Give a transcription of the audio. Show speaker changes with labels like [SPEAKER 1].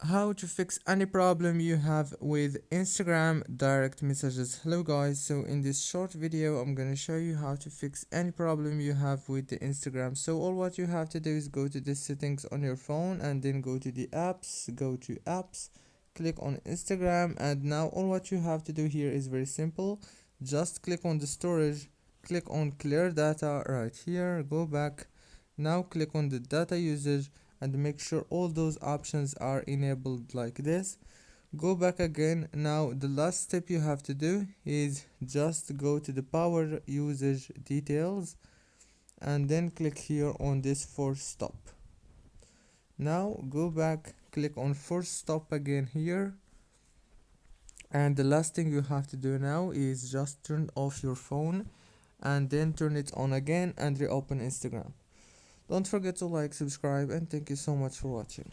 [SPEAKER 1] how to fix any problem you have with Instagram direct messages. Hello guys, so in this short video I'm gonna show you how to fix any problem you have with the Instagram. So all what you have to do is go to the settings on your phone and then go to the apps, click on Instagram, and now all what you have to do here is very simple. Just click on the storage, click on clear data right here, go back, now click on the data usage and make sure all those options are enabled like this. Go back again. Now the last step you have to do is just go to the power usage details and then click here on this force stop. Now go back, click on force stop again here, and the last thing you have to do now is just turn off your phone and then turn it on again and reopen Instagram. Don't forget to like, subscribe, and thank you so much for watching.